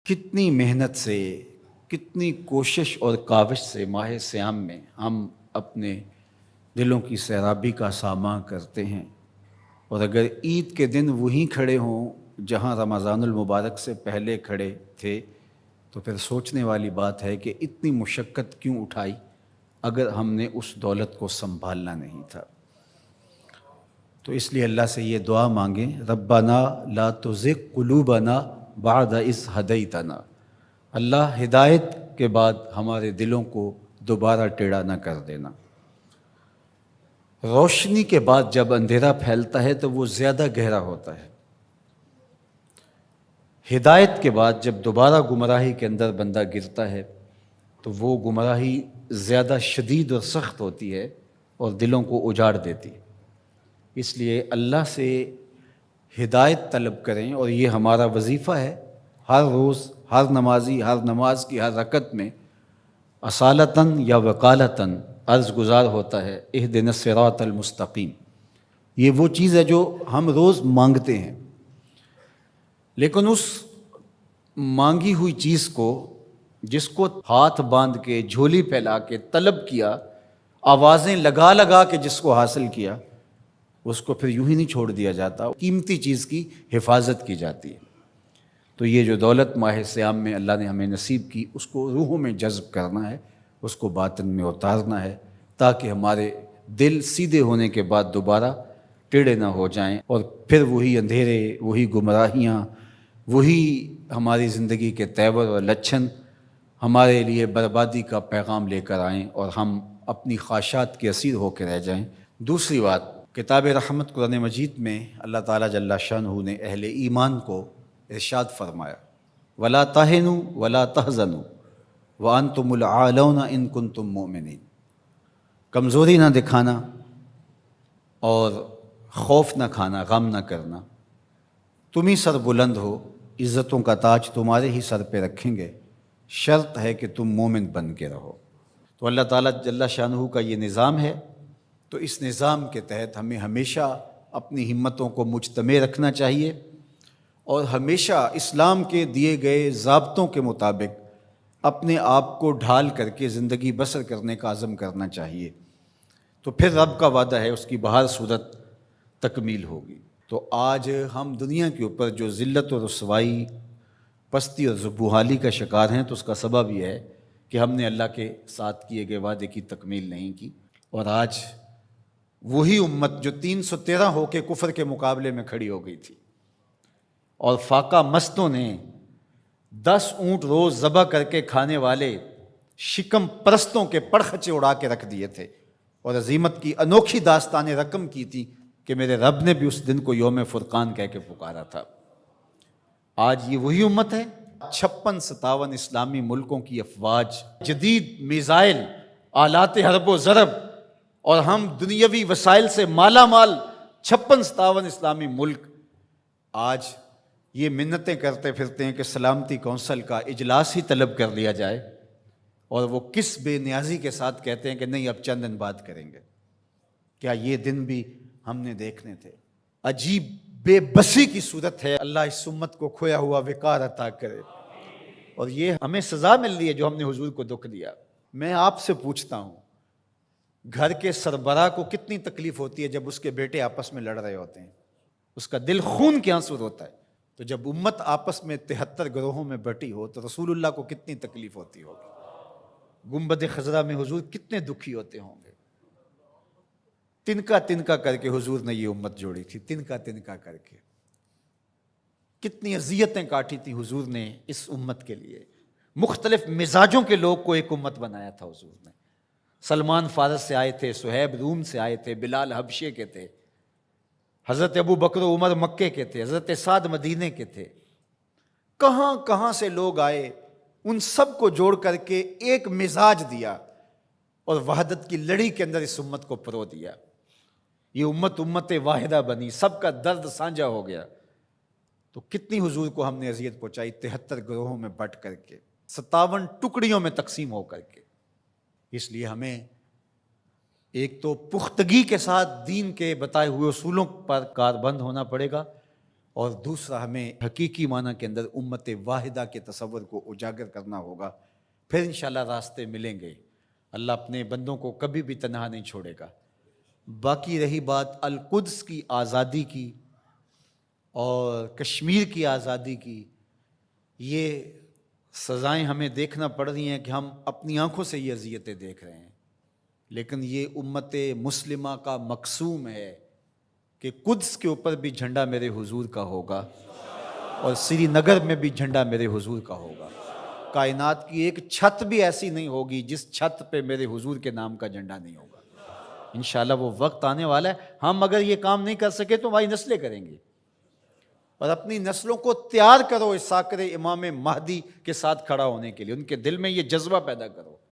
کتنی محنت سے، کتنی کوشش اور کاوش سے ماہ صیام میں ہم اپنے دلوں کی سیرابی کا ساماں کرتے ہیں، اور اگر عید کے دن وہیں کھڑے ہوں جہاں رمضان المبارک سے پہلے کھڑے تھے تو پھر سوچنے والی بات ہے کہ اتنی مشقت کیوں اٹھائی اگر ہم نے اس دولت کو سنبھالنا نہیں تھا۔ تو اس لیے اللہ سے یہ دعا مانگیں، ربنا لا تزغ قلوبنا بعد اذ ہدیتنا، اللہ ہدایت کے بعد ہمارے دلوں کو دوبارہ ٹیڑھا نہ کر دینا۔ روشنی کے بعد جب اندھیرا پھیلتا ہے تو وہ زیادہ گہرا ہوتا ہے، ہدایت کے بعد جب دوبارہ گمراہی کے اندر بندہ گرتا ہے تو وہ گمراہی زیادہ شدید اور سخت ہوتی ہے اور دلوں کو اجاڑ دیتی ہے۔ اس لیے اللہ سے ہدایت طلب کریں، اور یہ ہمارا وظیفہ ہے، ہر روز ہر نمازی ہر نماز کی ہر رکعت میں اصالتاً یا وقالتاً عرض گزار ہوتا ہے اہدنا الصراط المستقیم۔ یہ وہ چیز ہے جو ہم روز مانگتے ہیں، لیکن اس مانگی ہوئی چیز کو، جس کو ہاتھ باندھ کے جھولی پھیلا کے طلب کیا، آوازیں لگا لگا کے جس کو حاصل کیا، اس کو پھر یوں ہی نہیں چھوڑ دیا جاتا، قیمتی چیز کی حفاظت کی جاتی ہے۔ تو یہ جو دولت ماہ صیام میں اللہ نے ہمیں نصیب کی، اس کو روحوں میں جذب کرنا ہے، اس کو باطن میں اتارنا ہے، تاکہ ہمارے دل سیدھے ہونے کے بعد دوبارہ ٹیڑھے نہ ہو جائیں، اور پھر وہی اندھیرے، وہی گمراہیاں، وہی ہماری زندگی کے تیور اور لچھن ہمارے لیے بربادی کا پیغام لے کر آئیں اور ہم اپنی خواہشات کے اسیر ہو کے رہ جائیں۔ دوسری بات، کتاب رحمت قرآن مجید میں اللہ تعالیٰ جل شانہ نے اہل ایمان کو ارشاد فرمایا، وَلَا تَهِنُوا وَلَا تَحْزَنُوا وَأَنْتُمُ الْأَعْلَوْنَ إِن كُنتُم مُؤْمِنِينَ، کمزوری نہ دکھانا اور خوف نہ کھانا، غم نہ کرنا، تم ہی سر بلند ہو، عزتوں کا تاج تمہارے ہی سر پہ رکھیں گے، شرط ہے کہ تم مومن بن کے رہو۔ تو اللہ تعالیٰ جل شانہ کا یہ نظام ہے، تو اس نظام کے تحت ہمیں ہمیشہ اپنی ہمتوں کو مجتمع رکھنا چاہیے، اور ہمیشہ اسلام کے دیے گئے ضابطوں کے مطابق اپنے آپ کو ڈھال کر کے زندگی بسر کرنے کا عزم کرنا چاہیے، تو پھر رب کا وعدہ ہے اس کی بہر صورت تکمیل ہوگی۔ تو آج ہم دنیا کے اوپر جو ذلت و رسوائی، پستی اور زبوحالی کا شکار ہیں، تو اس کا سبب یہ ہے کہ ہم نے اللہ کے ساتھ کیے گئے وعدے کی تکمیل نہیں کی، اور آج وہی امت جو 313 ہو کے کفر کے مقابلے میں کھڑی ہو گئی تھی، اور فاقہ مستوں نے 10 اونٹ روز ذبح کر کے کھانے والے شکم پرستوں کے پرخچے اڑا کے رکھ دیے تھے، اور عزیمت کی انوکھی داستانیں رقم کی تھی کہ میرے رب نے بھی اس دن کو یوم فرقان کہہ کے پکارا تھا۔ آج یہ وہی امت ہے، 56-57 اسلامی ملکوں کی افواج، جدید میزائل، آلات حرب و ضرب، اور ہم دنیاوی وسائل سے مالا مال 56-57 اسلامی ملک آج یہ منتیں کرتے پھرتے ہیں کہ سلامتی کونسل کا اجلاس ہی طلب کر لیا جائے، اور وہ کس بے نیازی کے ساتھ کہتے ہیں کہ نہیں اب چند دن بعد کریں گے۔ کیا یہ دن بھی ہم نے دیکھنے تھے؟ عجیب بے بسی کی صورت ہے، اللہ اس امت کو کھویا ہوا وقار عطا کرے، اور یہ ہمیں سزا مل رہی ہے جو ہم نے حضور کو دکھ دیا۔ میں آپ سے پوچھتا ہوں، گھر کے سربراہ کو کتنی تکلیف ہوتی ہے جب اس کے بیٹے آپس میں لڑ رہے ہوتے ہیں؟ اس کا دل خون کے آنسو ہوتا ہے۔ تو جب امت آپس میں 73 گروہوں میں بٹی ہو تو رسول اللہ کو کتنی تکلیف ہوتی ہوگی؟ گنبد خضرا میں حضور کتنے دکھی ہوتے ہوں گے۔ تنکا تنکا کر کے حضور نے یہ امت جوڑی تھی، تنکا تنکا کر کے کتنی اذیتیں کاٹی تھی حضور نے اس امت کے لیے۔ مختلف مزاجوں کے لوگ کو ایک امت بنایا تھا حضور نے۔ سلمان فارس سے آئے تھے، صہیب روم سے آئے تھے، بلال حبشے کے تھے، حضرت ابو بکر و عمر مکے کے تھے، حضرت سعد مدینے کے تھے، کہاں کہاں سے لوگ آئے، ان سب کو جوڑ کر کے ایک مزاج دیا اور وحدت کی لڑی کے اندر اس امت کو پرو دیا۔ یہ امت واحدہ بنی، سب کا درد سانجھا ہو گیا۔ تو کتنی حضور کو ہم نے اذیت پہنچائی، 73 گروہوں میں بٹ کر کے، 57 ٹکڑیوں میں تقسیم ہو کر کے۔ اس لیے ہمیں ایک تو پختگی کے ساتھ دین کے بتائے ہوئے اصولوں پر کاربند ہونا پڑے گا، اور دوسرا ہمیں حقیقی معنی کے اندر امت واحدہ کے تصور کو اجاگر کرنا ہوگا، پھر انشاءاللہ راستے ملیں گے۔ اللہ اپنے بندوں کو کبھی بھی تنہا نہیں چھوڑے گا۔ باقی رہی بات القدس کی آزادی کی اور کشمیر کی آزادی کی، یہ سزائیں ہمیں دیکھنا پڑ رہی ہیں کہ ہم اپنی آنکھوں سے یہ اذیتیں دیکھ رہے ہیں، لیکن یہ امت مسلمہ کا مقسوم ہے کہ قدس کے اوپر بھی جھنڈا میرے حضور کا ہوگا اور سری نگر میں بھی جھنڈا میرے حضور کا ہوگا۔ کائنات کی ایک چھت بھی ایسی نہیں ہوگی جس چھت پہ میرے حضور کے نام کا جھنڈا نہیں ہوگا۔ انشاءاللہ وہ وقت آنے والا ہے، ہم اگر یہ کام نہیں کر سکے تو ہماری نسلیں کریں گی، اور اپنی نسلوں کو تیار کرو اس ساکر امام مہدی کے ساتھ کھڑا ہونے کے لیے، ان کے دل میں یہ جذبہ پیدا کرو۔